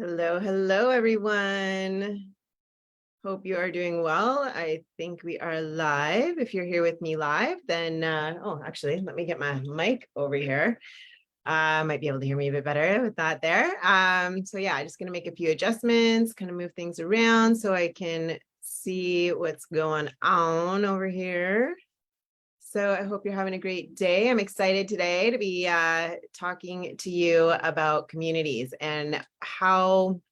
Hello, hello, everyone. Hope you are doing well. I think we are live. If you're here with me live, then, actually, let me get my mic over here. Might be able to hear me a bit better with that there. So yeah, just gonna make a few adjustments, kind of move things around so I can see what's going on over here. So I hope you're having a great day. I'm excited today to be talking to you about communities and how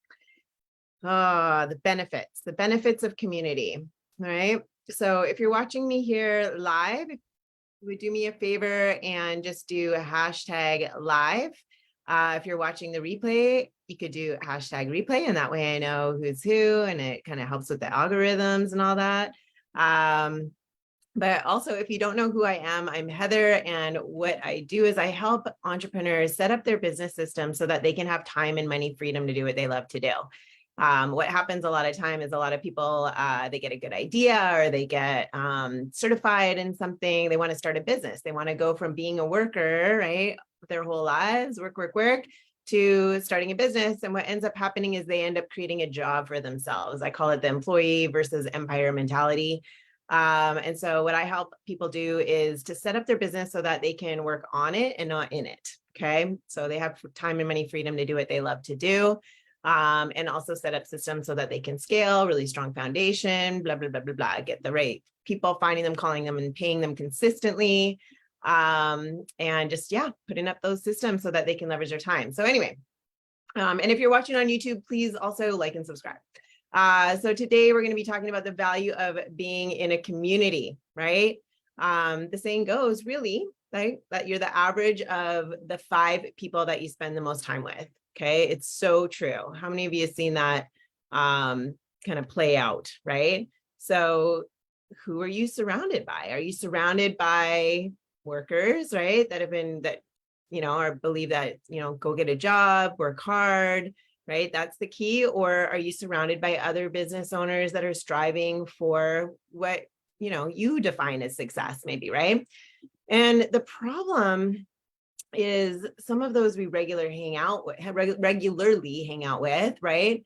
the benefits of community. All right. So if you're watching me here live, if you would do me a favor and just do a hashtag live. If you're watching the replay, you could do hashtag replay, and that way I know who's who, and it kind of helps with the algorithms and all that. But also, if you don't know who I am, I'm Heather, and what I do is I help entrepreneurs set up their business system so that they can have time and money freedom to do what they love to do. What happens a lot of time is a lot of people, they get a good idea or they get certified in something. They want to start a business. They want to go from being a worker, right, their whole lives, work, to starting a business. And what ends up happening is they end up creating a job for themselves. I call it the employee versus empire mentality. And so what I help people do is to set up their business so that they can work on it and not in it. Okay. So they have time and money freedom to do what they love to do. And also set up systems so that they can scale, really strong foundation, blah, blah, blah, blah, blah, get the right people, finding them, calling them, and paying them consistently. And just, yeah, putting up those systems so that they can leverage their time. So anyway, and if you're watching on YouTube, please also like and subscribe. So today we're going to be talking about the value of being in a community, right? The saying goes, really, right, that you're the average of the 5 people that you spend the most time with. Okay, it's so true. How many of you have seen that kind of play out, right? So who are you surrounded by? Are you surrounded by workers, right, that have been or believe that, go get a job, work hard, right? That's the key. Or are you surrounded by other business owners that are striving for what, you define as success, maybe, right? And the problem is some of those we regularly hang out with, right?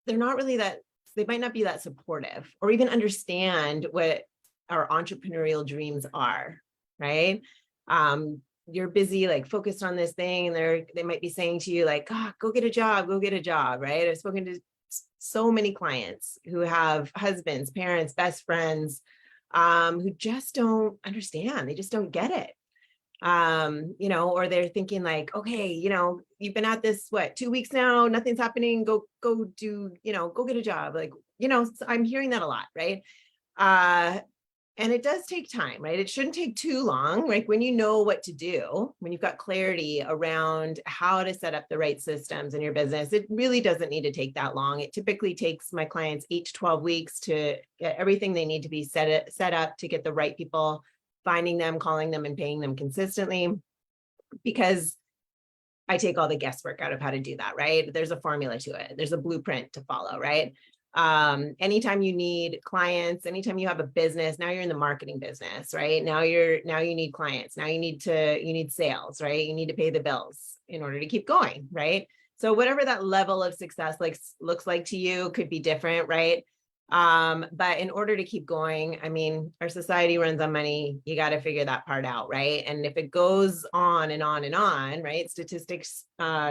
They're not really they might not be that supportive or even understand what our entrepreneurial dreams are, right? You're busy, like focused on this thing, and they might be saying to you like, go get a job, right? I've spoken to so many clients who have husbands, parents, best friends, who just don't understand. They just don't get it. Or they're thinking like, okay, you've been at this, 2 weeks now, nothing's happening, go do, go get a job. Like, I'm hearing that a lot, right? And it does take time, right? It shouldn't take too long. Like when you know what to do, when you've got clarity around how to set up the right systems in your business, it really doesn't need to take that long. It typically takes my clients 8 to 12 weeks to get everything they need to be set up to get the right people, finding them, calling them, and paying them consistently, because I take all the guesswork out of how to do that, right? There's a formula to it. There's a blueprint to follow, right? Anytime you need clients, anytime you have a business, now you're in the marketing business, right? Now you need clients. Now you need sales, right? You need to pay the bills in order to keep going, right? So whatever that level of success looks like to you could be different, right? But in order to keep going, I mean, our society runs on money. You got to figure that part out, right? And if it goes on and on and on, right? Statistics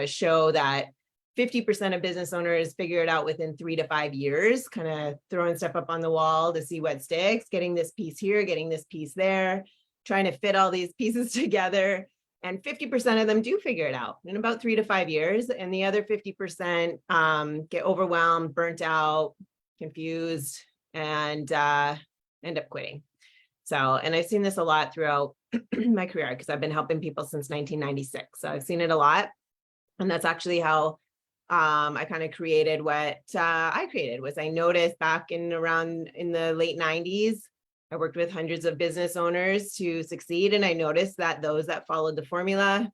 show that 50% of business owners figure it out within 3 to 5 years, kind of throwing stuff up on the wall to see what sticks, getting this piece here, getting this piece there, trying to fit all these pieces together. And 50% of them do figure it out in about 3 to 5 years. And the other 50% get overwhelmed, burnt out, confused, and end up quitting. So, and I've seen this a lot throughout my career because I've been helping people since 1996. So I've seen it a lot. And that's actually how I kind of created what I created. Was I noticed back in the late 90s, I worked with hundreds of business owners to succeed. And I noticed that those that followed the formula,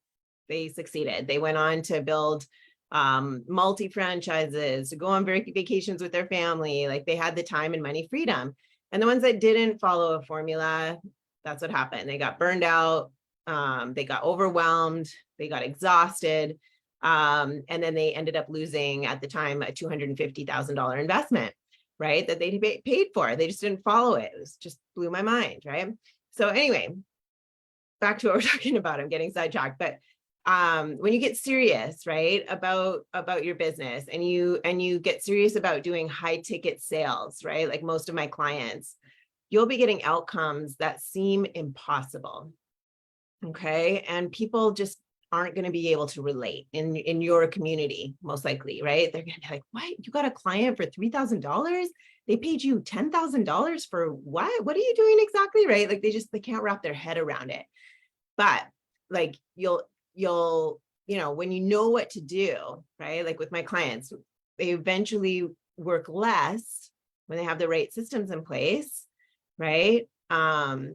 they succeeded. They went on to build multi-franchises, to go on vacations with their family. Like they had the time and money freedom. And the ones that didn't follow a formula, that's what happened. They got burned out. They got overwhelmed. They got exhausted. And then they ended up losing at the time a $250,000 investment, right? That they paid for. They just didn't follow it. It was just blew my mind, right? So anyway, back to what we're talking about. I'm getting sidetracked, but when you get serious, right, about your business, and you get serious about doing high ticket sales, right, like most of my clients, you'll be getting outcomes that seem impossible. Okay, and people just aren't going to be able to relate in your community, most likely, right? They're going to be like, what, you got a client for $3,000? They paid you $10,000 for what are you doing exactly, right? Like they can't wrap their head around it. But like you'll when you know what to do, right? Like with my clients, they eventually work less when they have the right systems in place, right? For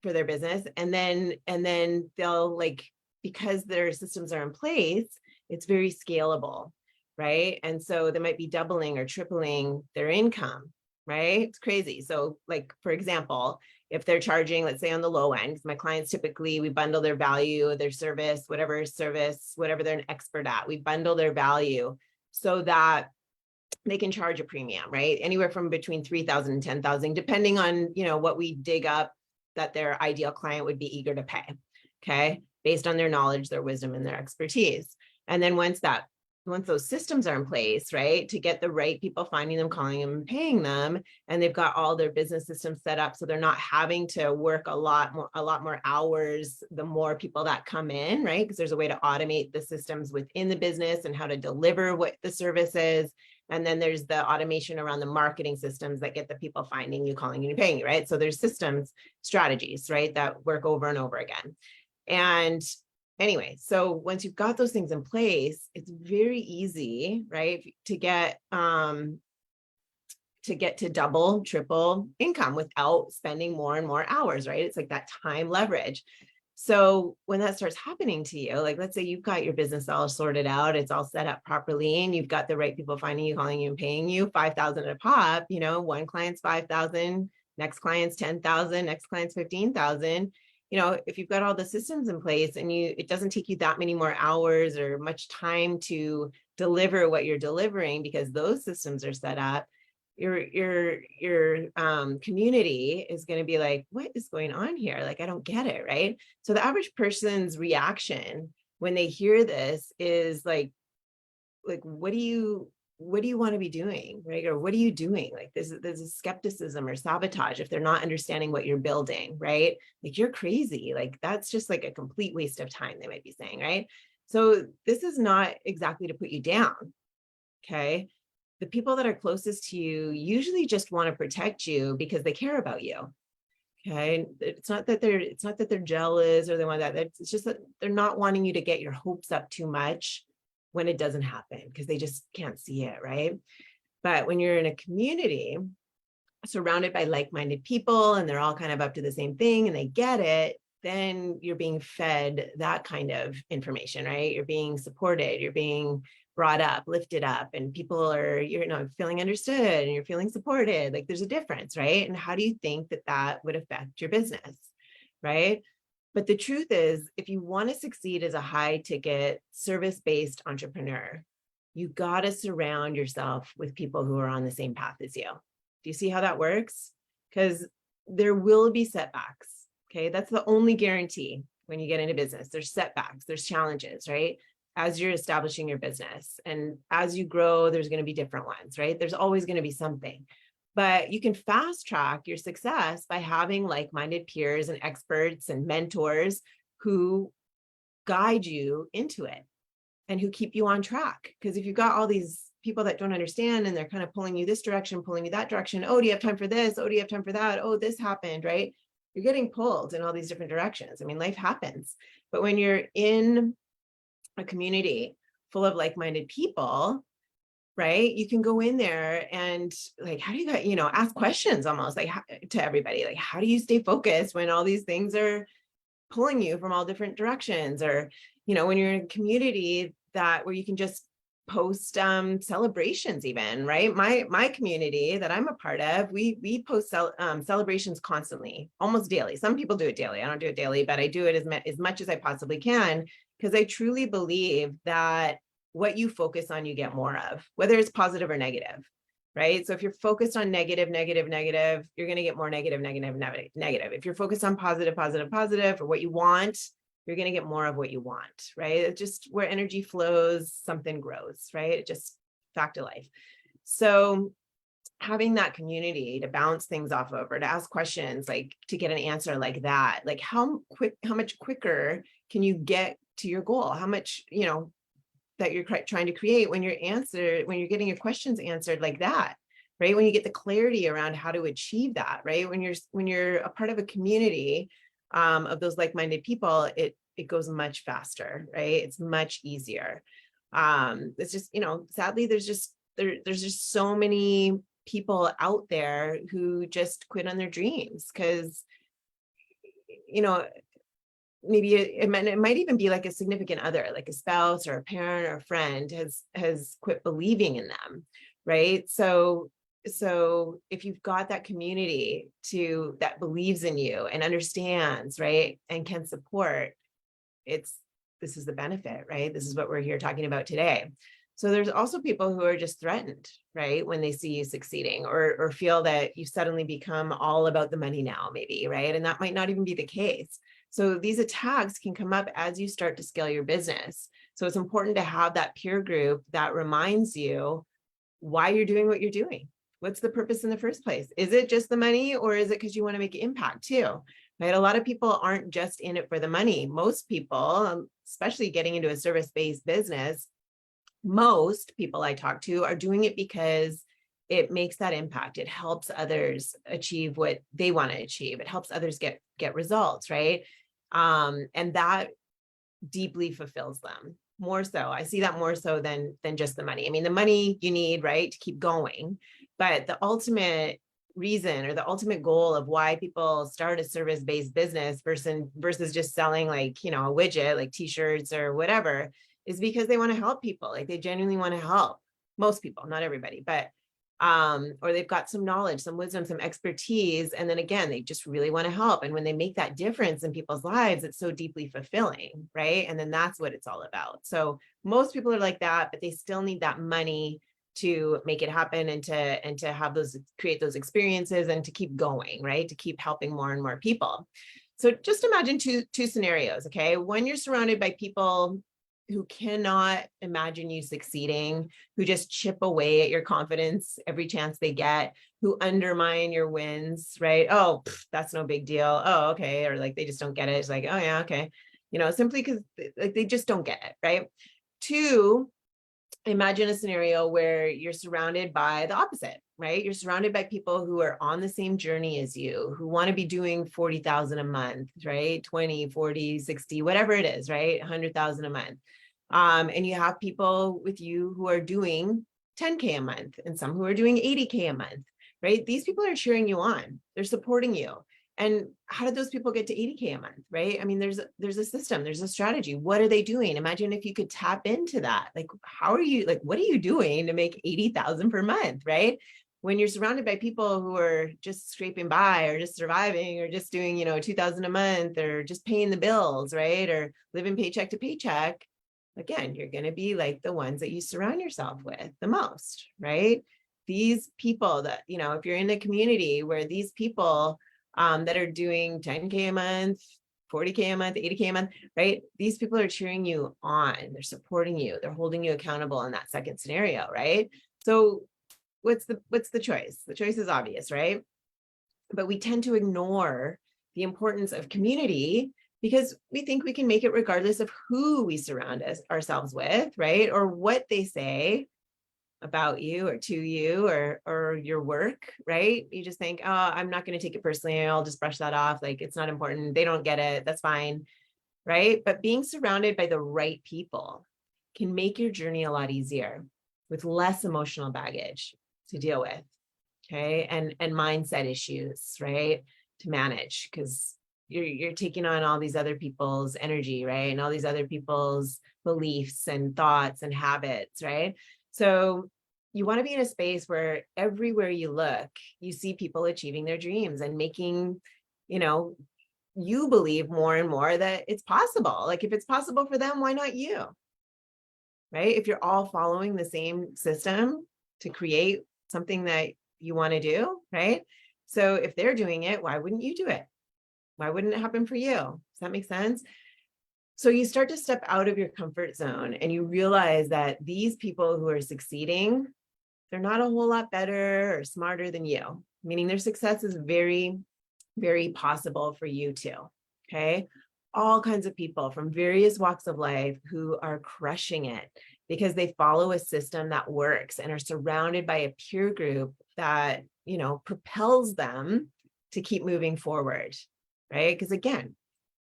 their business. And then they'll, like, because their systems are in place, it's very scalable, right? And so they might be doubling or tripling their income, right? It's crazy. So like, for example, if they're charging, let's say on the low end, because my clients typically, we bundle their value, their service, whatever they're an expert at, we bundle their value so that they can charge a premium, right? Anywhere from between 3,000 and 10,000, depending on, what we dig up that their ideal client would be eager to pay, okay? Based on their knowledge, their wisdom, and their expertise. And then once those systems are in place, right, to get the right people, finding them, calling them, and paying them, and they've got all their business systems set up so they're not having to work a lot more hours the more people that come in, right? Because there's a way to automate the systems within the business and how to deliver what the service is. And then there's the automation around the marketing systems that get the people finding you, calling you, and paying you, right? So there's systems, strategies, right, that work over and over again. And anyway, so once you've got those things in place, it's very easy, right, to get to double, triple income without spending more and more hours, right? It's like that time leverage. So when that starts happening to you, like, let's say you've got your business all sorted out, it's all set up properly, and you've got the right people finding you, calling you, and paying you 5,000 a pop, one client's 5,000, next client's 10,000, next client's 15,000. If you've got all the systems in place and it doesn't take you that many more hours or much time to deliver what you're delivering because those systems are set up, your community is going to be like, what is going on here? Like, I don't get it, right? So the average person's reaction when they hear this is like, what do you want to be doing, right? Or what are you doing? Like, there's a skepticism or sabotage if they're not understanding what you're building, right? Like, you're crazy. Like, that's just like a complete waste of time, they might be saying, right? So this is not exactly to put you down, okay? The people that are closest to you usually just want to protect you because they care about you. Okay. It's not that they're jealous or they want that. It's just that they're not wanting you to get your hopes up too much when it doesn't happen because they just can't see it. Right. But when you're in a community surrounded by like-minded people and they're all kind of up to the same thing and they get it, then you're being fed that kind of information, right? You're being supported, you're being brought up, lifted up, and people are, feeling understood and you're feeling supported. Like, there's a difference, right? And how do you think that would affect your business, right? But the truth is, if you want to succeed as a high ticket service-based entrepreneur, you got to surround yourself with people who are on the same path as you. Do you see how that works? Because there will be setbacks. Okay, that's the only guarantee when you get into business. There's setbacks, there's challenges, right? As you're establishing your business. And as you grow, there's going to be different ones, right? There's always going to be something. But you can fast track your success by having like-minded peers and experts and mentors who guide you into it and who keep you on track. Because if you've got all these people that don't understand and they're kind of pulling you this direction, pulling you that direction, oh, do you have time for this? Oh, do you have time for that? Oh, this happened, right? You're getting pulled in all these different directions. I mean, life happens. But when you're in a community full of like-minded people, right, you can go in there and like, how do you ask questions almost like to everybody, like, how do you stay focused when all these things are pulling you from all different directions? Or, when you're in a community where you can just post celebrations even, right? My community that I'm a part of, we post celebrations constantly, almost daily. Some people do it daily. I don't do it daily, but I do it as much as I possibly can, because I truly believe that what you focus on, you get more of, whether it's positive or negative, right? So if you're focused on negative, negative, negative, you're going to get more negative, negative, negative, negative. If you're focused on positive, positive, positive, or what you want, you're going to get more of what you want, right? It's just where energy flows, something grows, right? It just fact of life. So having that community to bounce things off of, or to ask questions, like to get an answer like that, like how much quicker can you get to your goal? How much, that you're trying to create when you're getting your questions answered like that, right? When you get the clarity around how to achieve that, right? When you're a part of a community of those like-minded people, it goes much faster, right? It's much easier. It's just, sadly, there's just so many people out there who just quit on their dreams because, maybe it might even be like a significant other, like a spouse or a parent or a friend has quit believing in them, right? So if you've got that community that believes in you and understands, right, and can support, this is the benefit, right? This is what we're here talking about today. So there's also people who are just threatened, right, when they see you succeeding, or feel that you suddenly become all about the money now, maybe, right? And that might not even be the case. So these attacks can come up as you start to scale your business. So it's important to have that peer group that reminds you why you're doing what you're doing. What's the purpose in the first place? Is it just the money, or is it because you want to make an impact too? Right? A lot of people aren't just in it for the money. Most people, especially getting into a service-based business, most people I talk to are doing it because it makes that impact. It helps others achieve what they want to achieve. It helps others get results, right? And that deeply fulfills them more so. I see that more so than just the money. I mean, the money you need, right, to keep going, but the ultimate reason or the ultimate goal of why people start a service-based business versus just selling, like, a widget like t-shirts or whatever, is because they want to help people. Like, they genuinely want to help. Most people, not everybody, but or they've got some knowledge, some wisdom, some expertise, and then again, they just really want to help. And when they make that difference in people's lives, it's so deeply fulfilling, right? And then that's what it's all about. So most people are like that, but they still need that money to make it happen, and to have create those experiences, and to keep going, right? To keep helping more and more people. So just imagine two scenarios, okay? When you're surrounded by people who cannot imagine you succeeding, who just chip away at your confidence every chance they get, who undermine your wins, right? Oh, that's no big deal. Oh, okay. Or like, they just don't get it. It's like, oh yeah, okay. Simply because like they just don't get it, right? Two, imagine a scenario where you're surrounded by the opposite, right? You're surrounded by people who are on the same journey as you, who want to be doing 40,000 a month, right? 20, 40, 60, whatever it is, right? 100,000 a month. And you have people with you who are doing 10K a month, and some who are doing 80K a month, right? These people are cheering you on. They're supporting you. And how did those people get to 80K a month, right? I mean, there's a system, there's a strategy. What are they doing? Imagine if you could tap into that. Like, what are you doing to make 80,000 per month, right? When you're surrounded by people who are just scraping by, or just surviving, or just doing, 2,000 a month, or just paying the bills, right? Or living paycheck to paycheck, again, you're going to be like the ones that you surround yourself with the most, right? These people that, if you're in a community where these people that are doing 10K a month, 40K a month, 80K a month, right? These people are cheering you on. They're supporting you. They're holding you accountable in that second scenario, right? So what's the choice? The choice is obvious, right? But we tend to ignore the importance of community because we think we can make it regardless of who we surround ourselves with, right? Or what they say about you or to you, or your work, right? You just think, oh, I'm not going to take it personally. I'll just brush that off. Like, it's not important. They don't get it. That's fine, right? But being surrounded by the right people can make your journey a lot easier, with less emotional baggage to deal with, okay? And mindset issues, right? To manage, because you're taking on all these other people's energy, right? And all these other people's beliefs and thoughts and habits, right? So you want to be in a space where everywhere you look, you see people achieving their dreams and making, you believe more and more that it's possible. Like if it's possible for them, why not you? Right? If you're all following the same system to create something that you want to do, right? So if they're doing it, why wouldn't you do it? Why wouldn't it happen for you? Does that make sense? So you start to step out of your comfort zone and you realize that these people who are succeeding, they're not a whole lot better or smarter than you, meaning their success is very, very possible for you too. Okay. All kinds of people from various walks of life who are crushing it because they follow a system that works and are surrounded by a peer group that, propels them to keep moving forward. Right. Because again,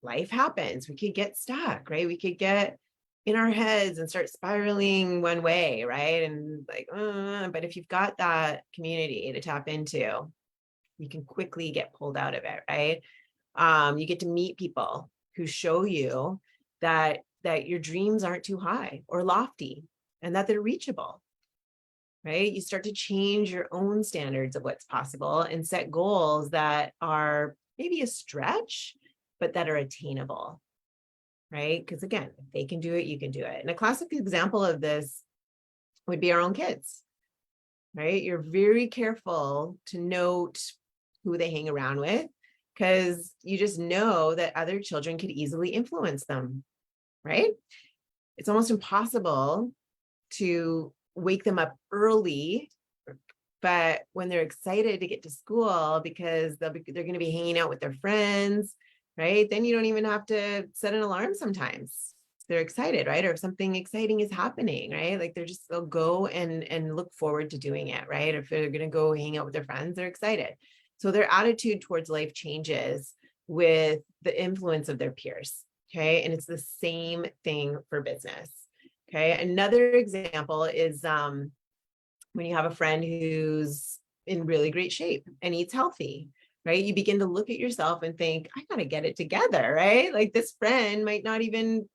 life happens. We could get stuck, right? We could get in our heads and start spiraling one way, right? And like, but if you've got that community to tap into, you can quickly get pulled out of it, right? You get to meet people who show you that your dreams aren't too high or lofty and that they're reachable, right? You start to change your own standards of what's possible and set goals that are maybe a stretch, but that are attainable, right? Because again, if they can do it, you can do it. And a classic example of this would be our own kids, right? You're very careful to note who they hang around with because you just know that other children could easily influence them, right? It's almost impossible to wake them up early, but when they're excited to get to school because they're going to be hanging out with their friends, right? Then you don't even have to set an alarm sometimes. They're excited, right? Or if something exciting is happening, right? Like they'll go and look forward to doing it, right? Or if they're going to go hang out with their friends, they're excited. So their attitude towards life changes with the influence of their peers. Okay. And it's the same thing for business. Okay. Another example is when you have a friend who's in really great shape and eats healthy, right? You begin to look at yourself and think, I got to get it together, right? Like this friend might not even,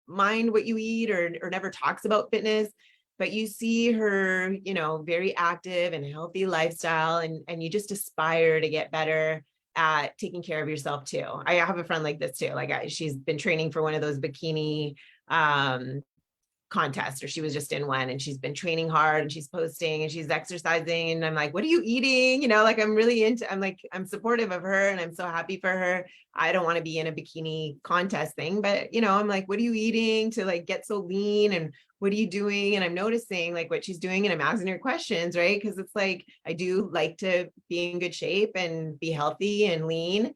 mind what you eat or never talks about fitness, but you see her, very active and healthy lifestyle and you just aspire to get better at taking care of yourself too. I have a friend like this too. Like she's been training for one of those bikini contest, or she was just in one and she's been training hard and she's posting and she's exercising and I'm like, what are you eating? Like I'm supportive of her and I'm so happy for her. I don't want to be in a bikini contest thing, but I'm like, what are you eating to like get so lean and what are you doing? And I'm noticing like what she's doing and I'm asking her questions, right? Because it's like I do like to be in good shape and be healthy and lean.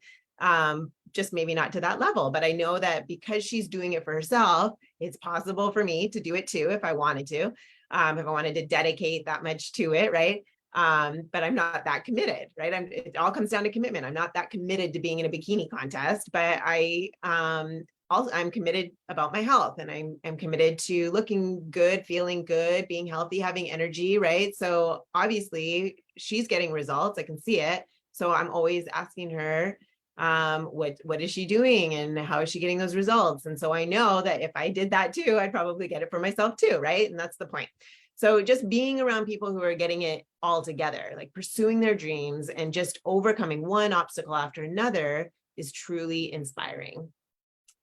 Just maybe not to that level, but I know that because she's doing it for herself, it's possible for me to do it too if I wanted to, if I wanted to dedicate that much to it, right? But I'm not that committed, right? It all comes down to commitment. I'm not that committed to being in a bikini contest, but I'm committed about my health and I'm committed to looking good, feeling good, being healthy, having energy, right? So obviously she's getting results. I can see it. So I'm always asking her, what is she doing and how is she getting those results? And so I know that if I did that too, I'd probably get it for myself too, right? And that's the point. So just being around people who are getting it all together, like pursuing their dreams and just overcoming one obstacle after another is truly inspiring.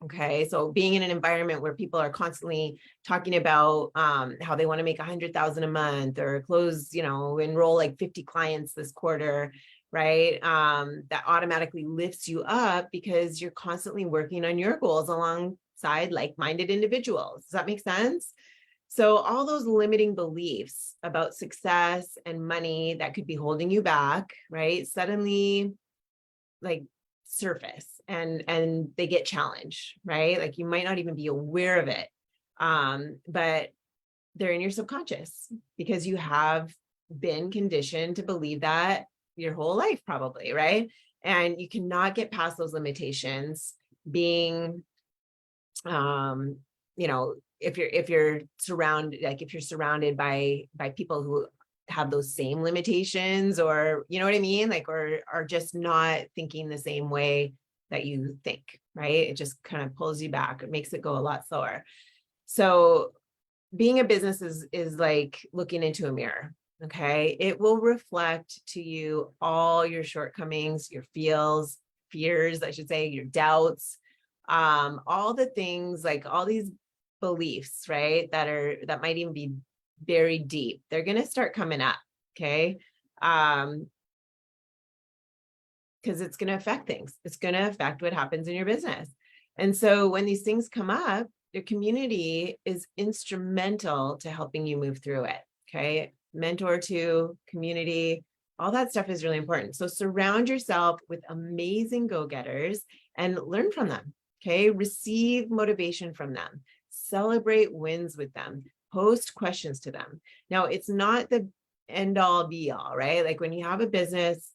Okay, so being in an environment where people are constantly talking about how they want to make 100,000 a month or close, enroll like 50 clients this quarter, right? That automatically lifts you up because you're constantly working on your goals alongside like-minded individuals. Does that make sense? So all those limiting beliefs about success and money that could be holding you back, right? Suddenly like surface and they get challenged, right? Like you might not even be aware of it. But they're in your subconscious because you have been conditioned to believe that your whole life probably, right? And you cannot get past those limitations being if you're surrounded by people who have those same limitations or you know what I mean, like or are just not thinking the same way that you think, right? It just kind of pulls you back. It makes it go a lot slower. So being a business is like looking into a mirror. Okay. It will reflect to you all your shortcomings, your fears, I should say, your doubts, all the things, like all these beliefs, right, that might even be very deep, they're going to start coming up. Okay. Because it's going to affect things. It's going to affect what happens in your business. And so when these things come up, your community is instrumental to helping you move through it. Okay. Mentor to community, all that stuff is really important. So surround yourself with amazing go-getters and learn from them. Okay. Receive motivation from them. Celebrate wins with them. Post questions to them. Now, it's not the end all be all, right? Like when you have a business,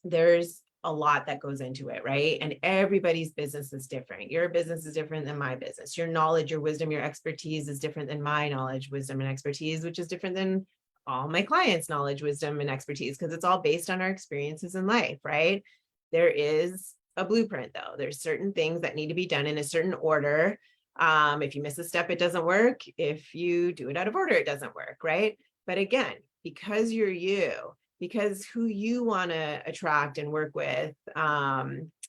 there's a lot that goes into it, right? And everybody's business is different. Your business is different than my business. Your knowledge, your wisdom, your expertise is different than my knowledge, wisdom, and expertise, which is different than all my clients' knowledge, wisdom, and expertise, because it's all based on our experiences in life, right? There is a blueprint, though. There's certain things that need to be done in a certain order. If you miss a step, it doesn't work. If you do it out of order, it doesn't work, right? But again, because you're you, because who you want to attract and work with,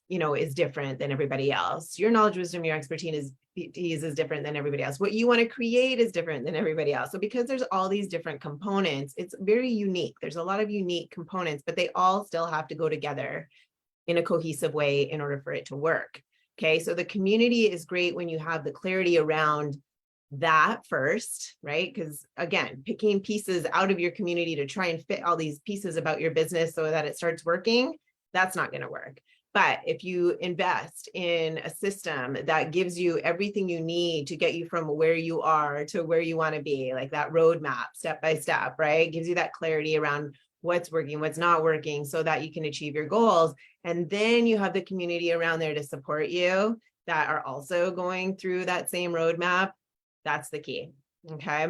is different than everybody else. Your knowledge, wisdom, your expertise is different than everybody else. What you want to create is different than everybody else. So because there's all these different components, it's very unique. There's a lot of unique components, but they all still have to go together in a cohesive way in order for it to work. Okay, so the community is great when you have the clarity around that first, right? Because again, picking pieces out of your community to try and fit all these pieces about your business so that it starts working, that's not going to work. But if you invest in a system that gives you everything you need to get you from where you are to where you want to be, like that roadmap, step by step, right? Gives you that clarity around what's working, what's not working, so that you can achieve your goals. And then you have the community around there to support you that are also going through that same roadmap. That's the key. Okay.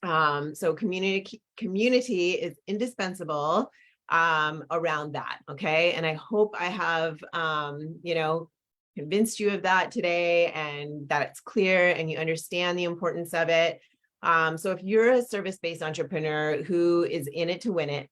So community is indispensable around that. Okay. And I hope I have, convinced you of that today and that it's clear and you understand the importance of it. So if you're a service-based entrepreneur who is in it to win it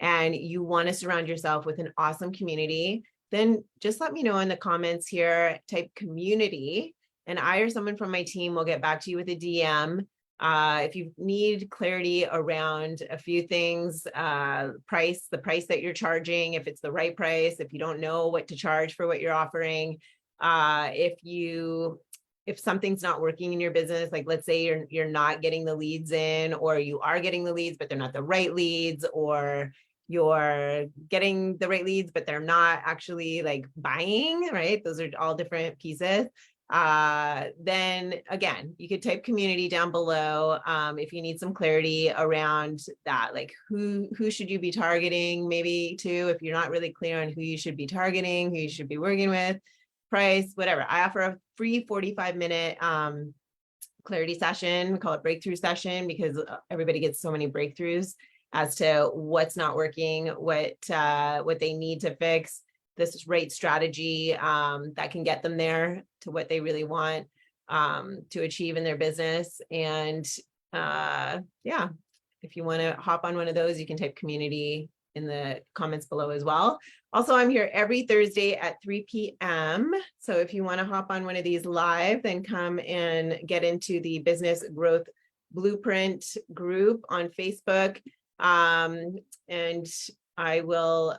and you want to surround yourself with an awesome community, then just let me know in the comments here, type community, and I or someone from my team will get back to you with a DM. If you need clarity around a few things, the price that you're charging, if it's the right price, if you don't know what to charge for what you're offering, if something's not working in your business, like let's say you're not getting the leads in, or you are getting the leads, but they're not the right leads, or you're getting the right leads, but they're not actually like buying, right? Those are all different pieces. Then again, you could type community down below if you need some clarity around that, like who should you be targeting, maybe too, if you're not really clear on who you should be targeting, who you should be working with, price, whatever. I offer a free 45-minute clarity session. We call it breakthrough session because everybody gets so many breakthroughs as to what's not working, what they need to fix, this right strategy that can get them there to what they really want to achieve in their business. And yeah, if you want to hop on one of those, you can type community in the comments below as well. Also, I'm here every Thursday at 3 p.m. So if you want to hop on one of these live, then come and get into the Business Growth Blueprint group on Facebook. And I will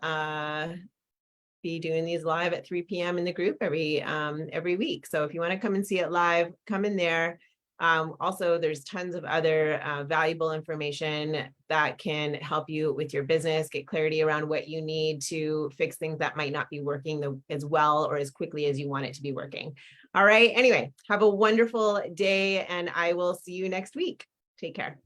be doing these live at 3 p.m. in the group every week. So if you want to come and see it live, come in there. Also, there's tons of other valuable information that can help you with your business, get clarity around what you need to fix things that might not be working as well or as quickly as you want it to be working. All right. Anyway, have a wonderful day and I will see you next week. Take care.